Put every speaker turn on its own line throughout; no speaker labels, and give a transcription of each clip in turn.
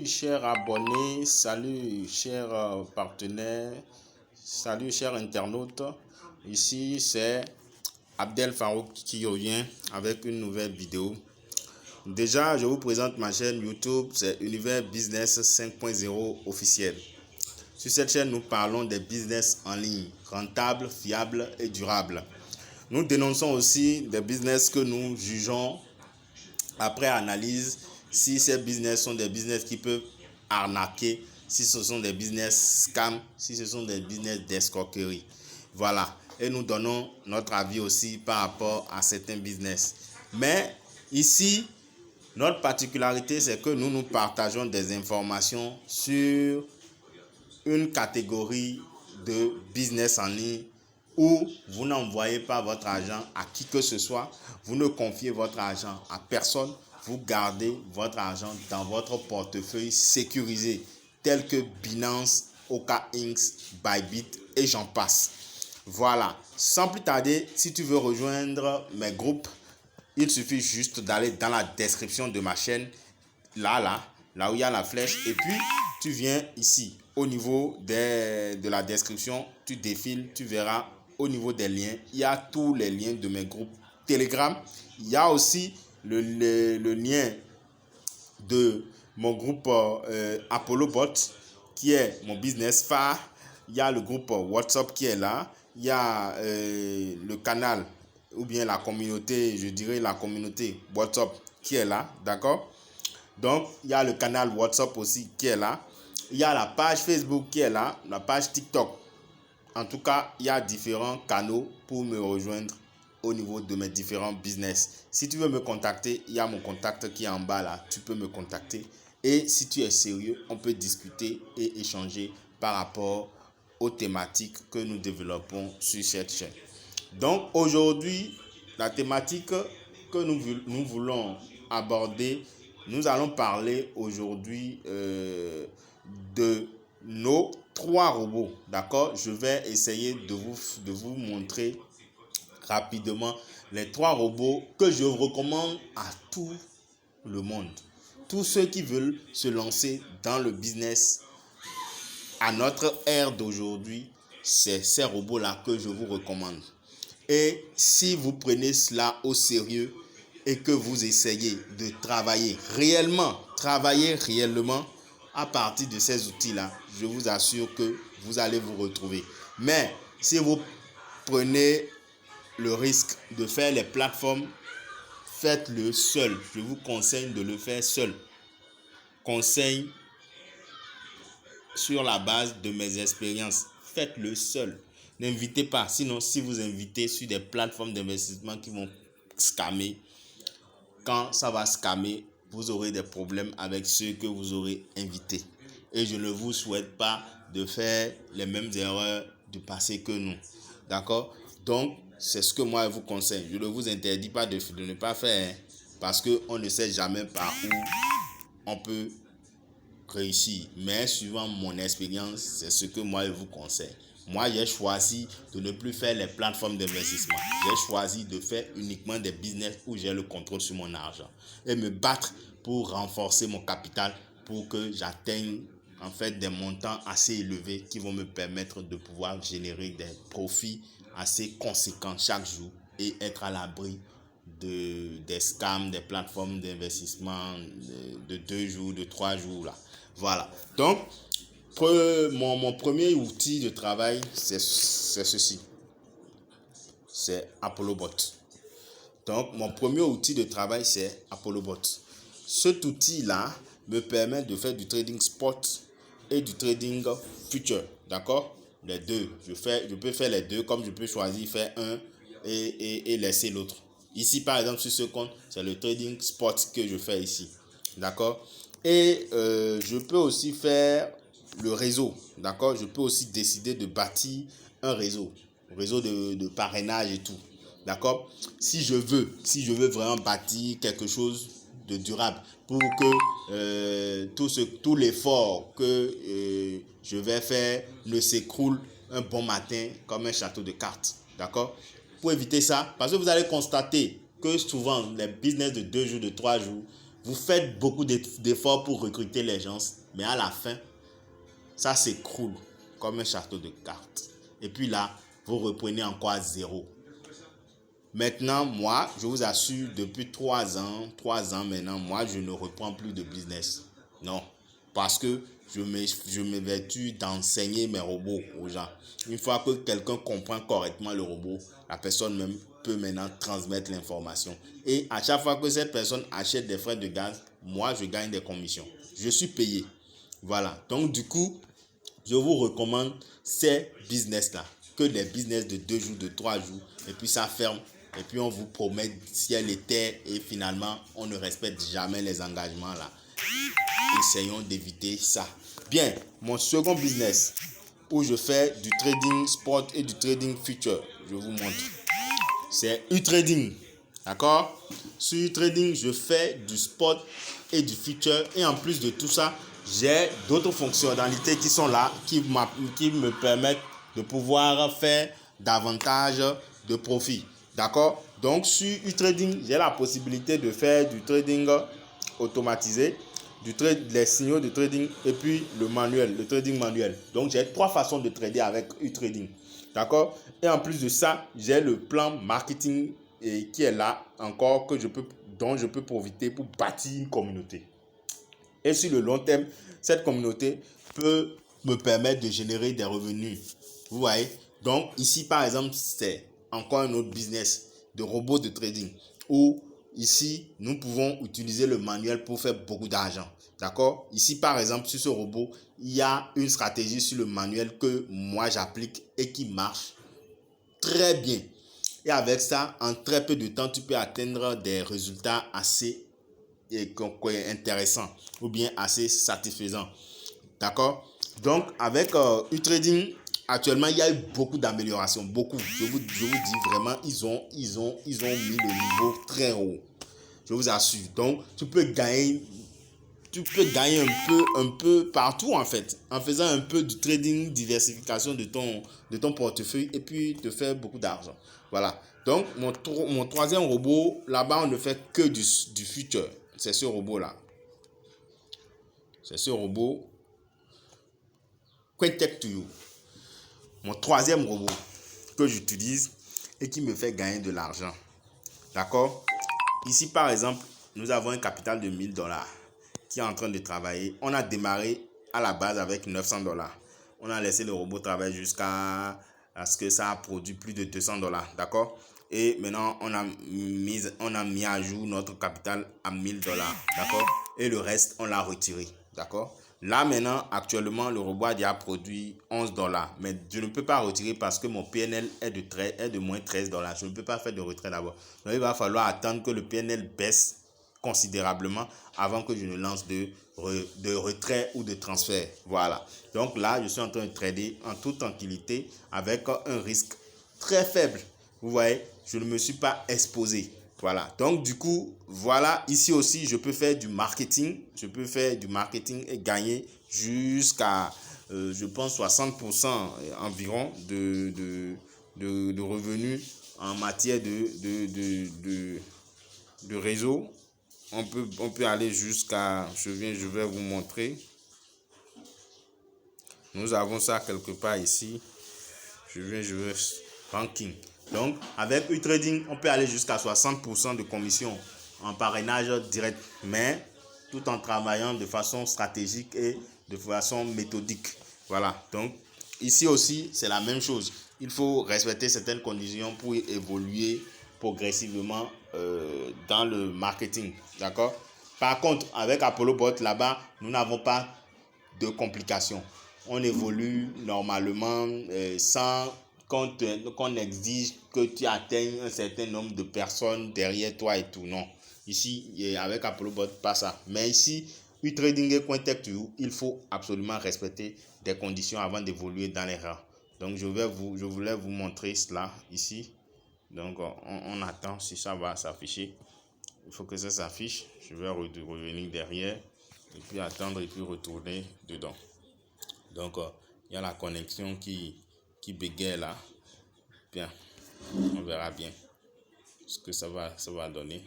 chers abonnés, salut chers partenaires, salut chers internautes. Ici c'est Abdel Farouk qui revient avec une nouvelle vidéo. Déjà, je vous présente ma chaîne YouTube, c'est Univers Business 5.0 officiel. Sur cette chaîne, nous parlons des business en ligne, rentables, fiables et durables. Nous dénonçons aussi des business que nous jugeons après analyse si ces business sont des business qui peuvent arnaquer, si ce sont des business scam, si ce sont des business d'escroquerie. Voilà. Et nous donnons notre avis aussi par rapport à certains business. Mais ici, notre particularité, c'est que nous partageons des informations sur une catégorie de business en ligne où vous n'envoyez pas votre argent à qui que ce soit, vous ne confiez votre argent à personne, vous gardez votre argent dans votre portefeuille sécurisé, tel que Binance, OKX, Bybit et j'en passe. Voilà, sans plus tarder, si tu veux rejoindre mes groupes, il suffit juste d'aller dans la description de ma chaîne, là où il y a la flèche, et puis tu viens ici, au niveau de la description, tu défiles, tu verras au niveau des liens, il y a tous les liens de mes groupes Telegram. Il y a aussi le lien de mon groupe Apollo Bot, qui est mon business phare. Il y a le groupe WhatsApp qui est là. Il y a le canal ou bien la communauté, je dirais la communauté WhatsApp qui est là, d'accord? Donc, il y a le canal WhatsApp aussi qui est là. Il y a la page Facebook qui est là, la page TikTok. En tout cas, il y a différents canaux pour me rejoindre au niveau de mes différents business. Si tu veux me contacter, il y a mon contact qui est en bas là. Tu peux me contacter. Et si tu es sérieux, on peut discuter et échanger par rapport aux thématiques que nous développons sur cette chaîne. Donc aujourd'hui, la thématique que nous voulons aborder, nous allons parler aujourd'hui de nos 3 robots, d'accord? Je vais essayer de vous montrer rapidement les 3 robots que je recommande à tout le monde. Tous ceux qui veulent se lancer dans le business à notre ère d'aujourd'hui, c'est ces robots-là que je vous recommande. Et si vous prenez cela au sérieux et que vous essayez de travailler réellement à partir de ces outils-là, je vous assure que vous allez vous retrouver. Mais si vous prenez le risque de faire les plateformes, faites-le seul. Je vous conseille de le faire seul. Conseil sur la base de mes expériences. Faites-le seul. N'invitez pas. Sinon, si vous invitez sur des plateformes d'investissement qui vont scammer, quand ça va scammer, vous aurez des problèmes avec ceux que vous aurez invités. Et je ne vous souhaite pas de faire les mêmes erreurs du passé que nous. D'accord? Donc, c'est ce que moi je vous conseille. Je ne vous interdis pas de ne pas faire, parce qu'on ne sait jamais par où on peut réussir. Mais suivant mon expérience, c'est ce que moi je vous conseille. Moi, j'ai choisi de ne plus faire les plateformes d'investissement. J'ai choisi de faire uniquement des business où j'ai le contrôle sur mon argent et me battre pour renforcer mon capital pour que j'atteigne en fait des montants assez élevés qui vont me permettre de pouvoir générer des profits assez conséquents chaque jour et être à l'abri des scams, des plateformes d'investissement de 2 jours, de 3 jours là. Voilà. Donc, mon premier outil de travail, c'est ceci. C'est Apollo Bot. Donc, mon premier outil de travail, c'est Apollo Bot. Cet outil-là me permet de faire du trading spot et du trading future. D'accord? Les deux. Je peux faire les deux, comme je peux choisir faire un et laisser l'autre. Ici, par exemple, sur ce compte, c'est le trading spot que je fais ici. D'accord? Et je peux aussi faire le réseau, d'accord? Je peux aussi décider de bâtir un réseau de parrainage et tout, d'accord? Si je veux vraiment bâtir quelque chose de durable pour que tout l'effort que je vais faire ne s'écroule un bon matin comme un château de cartes, d'accord? Pour éviter ça, parce que vous allez constater que souvent les business de 2 jours, de 3 jours Vous faites beaucoup d'efforts pour recruter les gens, mais à la fin, ça s'écroule comme un château de cartes. Et puis là, vous reprenez encore à zéro. Maintenant, moi, je vous assure, depuis 3 ans maintenant, moi, je ne reprends plus de business. Non, parce que je m'évertue d'enseigner mes robots aux gens. Une fois que quelqu'un comprend correctement le robot, la personne même peut maintenant transmettre l'information. Et à chaque fois que cette personne achète des frais de gaz, moi, je gagne des commissions. Je suis payé. Voilà. Donc, du coup, je vous recommande ces business-là, que les business de 2 jours, de 3 jours, et puis ça ferme, et puis on vous promet ciel et terre, et finalement, on ne respecte jamais les engagements là. Essayons d'éviter ça. Bien, mon second business, où je fais du trading spot et du trading future, je vous montre. C'est U-Trading. D'accord? Sur U-Trading, je fais du spot et du future. Et en plus de tout ça, j'ai d'autres fonctionnalités qui sont là, qui me permettent de pouvoir faire davantage de profit. D'accord? Donc, sur U-Trading, j'ai la possibilité de faire du trading automatisé, les signaux de trading et puis le trading manuel. Donc, j'ai 3 façons de trader avec U-Trading. D'accord? Et en plus de ça, j'ai le plan marketing qui est là encore, dont je peux profiter pour bâtir une communauté. Et sur le long terme, cette communauté peut me permettre de générer des revenus. Vous voyez? Donc ici, par exemple, c'est encore un autre business de robots de trading où ici, nous pouvons utiliser le manuel pour faire beaucoup d'argent. D'accord? Ici, par exemple, sur ce robot, il y a une stratégie sur le manuel que moi j'applique et qui marche très bien. Et avec ça, en très peu de temps, tu peux atteindre des résultats assez intéressants ou bien assez satisfaisants. D'accord? Donc, avec U-Trading, actuellement, il y a eu beaucoup d'améliorations. Beaucoup. Je vous dis vraiment, ils ont mis le niveau très haut. Je vous assure. Donc, tu peux gagner un peu partout en fait, en faisant un peu du trading, diversification de ton portefeuille et puis te faire beaucoup d'argent. Voilà. Donc, mon troisième robot, là-bas, on ne fait que du future. C'est ce robot-là. C'est ce robot. Quintech to You. Mon troisième robot que j'utilise et qui me fait gagner de l'argent. D'accord? Ici, par exemple, nous avons un capital de $1000 qui est en train de travailler. On a démarré à la base avec $900. On a laissé le robot travailler jusqu'à ce que ça a produit plus de $200. D'accord? Et maintenant, on a mis à jour notre capital à $1000. D'accord? Et le reste, on l'a retiré. D'accord? Là, maintenant, actuellement, le robot a déjà produit $11. Mais je ne peux pas retirer parce que mon PNL est de moins $13. Je ne peux pas faire de retrait d'abord. Donc, il va falloir attendre que le PNL baisse considérablement avant que je ne lance de retrait ou de transfert. Voilà. Donc là, je suis en train de trader en toute tranquillité avec un risque très faible. Vous voyez, je ne me suis pas exposé. Voilà. Donc du coup, voilà, ici aussi, je peux faire du marketing. Je peux faire du marketing et gagner jusqu'à, je pense, 60% environ de revenus en matière de réseau. On peut aller jusqu'à, je vais vous montrer. Nous avons ça quelque part ici. Je vais ranking. Donc, avec U-Trading, on peut aller jusqu'à 60% de commission en parrainage direct, mais tout en travaillant de façon stratégique et de façon méthodique. Voilà. Donc, ici aussi, c'est la même chose. Il faut respecter certaines conditions pour évoluer progressivement dans le marketing. D'accord? Par contre, avec Apollo Bot, là-bas, nous n'avons pas de complications. On évolue normalement sans qu'on exige que tu atteignes un certain nombre de personnes derrière toi et tout. Non. Ici, avec Apollo Bot, pas ça. Mais ici, U-Trading et Quintech to You, il faut absolument respecter des conditions avant d'évoluer dans les rangs. Donc, je voulais vous montrer cela ici. Donc, on attend si ça va s'afficher. Il faut que ça s'affiche. Je vais revenir derrière et puis attendre et puis retourner dedans. Donc, il y a la connexion qui bégaye là. Bien, on verra bien ce que ça va donner.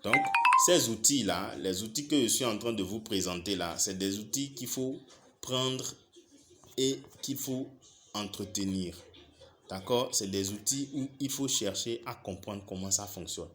Donc, ces outils-là, les outils que je suis en train de vous présenter là, c'est des outils qu'il faut prendre et qu'il faut entretenir. D'accord? C'est des outils où il faut chercher à comprendre comment ça fonctionne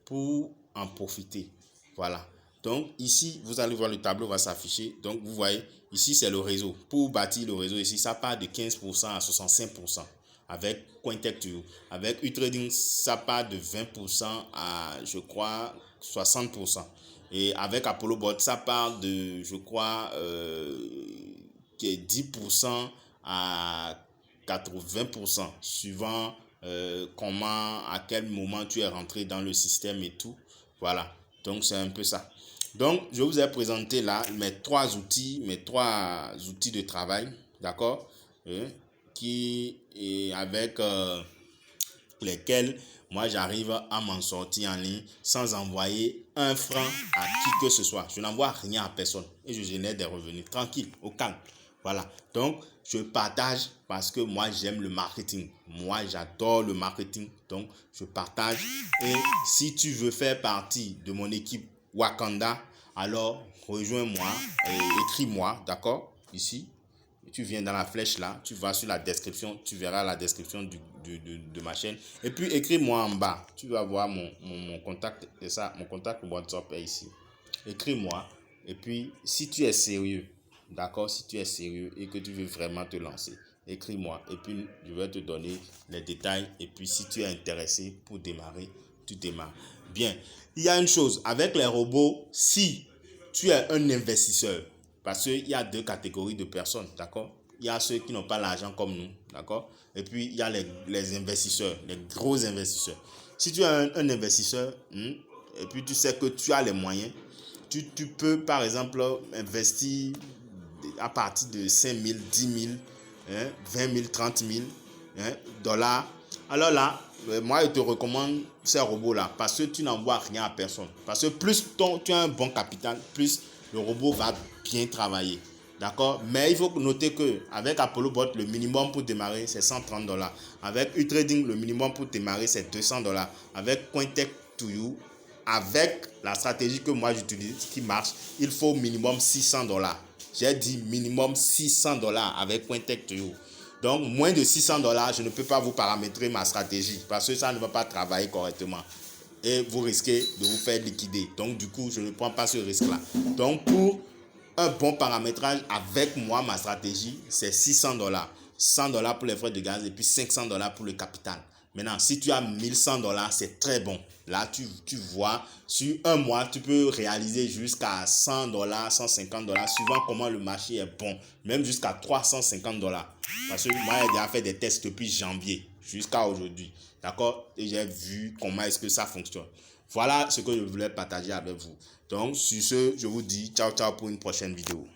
pour en profiter. Voilà. Donc ici, vous allez voir, le tableau va s'afficher. Donc vous voyez, ici c'est le réseau. Pour bâtir le réseau, ici ça part de 15% à 65%. Avec Cointech2U. Avec UTrading, ça part de 20% à, je crois, 60%. Et avec ApolloBot, ça part de, je crois, 10% à 80%, suivant comment, à quel moment tu es rentré dans le système et tout. Voilà, donc c'est un peu ça. Donc, je vous ai présenté là mes trois outils de travail, d'accord, avec lesquels moi j'arrive à m'en sortir en ligne sans envoyer un franc à qui que ce soit. Je n'envoie rien à personne et je génère des revenus tranquille, au calme. Voilà, donc je partage parce que moi j'aime le marketing. Moi j'adore le marketing, donc je partage. Et si tu veux faire partie de mon équipe Wakanda, alors rejoins-moi et écris-moi, d'accord, ici. Tu viens dans la flèche là, tu vas sur la description, tu verras la description de ma chaîne. Et puis écris-moi en bas, tu vas voir mon contact, c'est ça, mon contact WhatsApp est ici. Écris-moi et puis si tu es sérieux, d'accord, si tu es sérieux et que tu veux vraiment te lancer, écris-moi et puis je vais te donner les détails. Et puis si tu es intéressé pour démarrer, tu démarres. Bien, il y a une chose, avec les robots, si tu es un investisseur, parce qu'il y a deux catégories de personnes, d'accord? Il y a ceux qui n'ont pas l'argent comme nous, d'accord? Et puis, il y a les investisseurs, les gros investisseurs. Si tu es un investisseur, et puis tu sais que tu as les moyens, tu peux, par exemple, investir à partir de 5 000, 10 000, 20 000, 30 000 dollars. Alors là, moi, je te recommande ces robots-là parce que tu n'envoies rien à personne. Parce que plus tu as un bon capital, plus le robot va bien travailler. D'accord? Mais il faut noter qu'avec ApolloBot, le minimum pour démarrer, c'est 130 dollars. Avec UTrading, le minimum pour démarrer, c'est 200 dollars. Avec Cointech2U, avec la stratégie que moi j'utilise qui marche, il faut minimum 600 dollars. J'ai dit minimum 600 dollars avec Cointech2U. Donc, moins de 600 dollars, je ne peux pas vous paramétrer ma stratégie parce que ça ne va pas travailler correctement. Et vous risquez de vous faire liquider. Donc, du coup, je ne prends pas ce risque-là. Donc, pour un bon paramétrage avec moi, ma stratégie, c'est 600 dollars. 100 dollars pour les frais de gaz et puis 500 dollars pour le capital. Maintenant, si tu as 1100 dollars, c'est très bon. Là, tu vois, sur un mois, tu peux réaliser jusqu'à 100 dollars, 150 dollars, suivant comment le marché est bon. Même jusqu'à 350 dollars. Parce que moi, j'ai déjà fait des tests depuis janvier jusqu'à aujourd'hui. D'accord? Et j'ai vu comment est-ce que ça fonctionne. Voilà ce que je voulais partager avec vous. Donc, sur ce, je vous dis ciao, ciao pour une prochaine vidéo.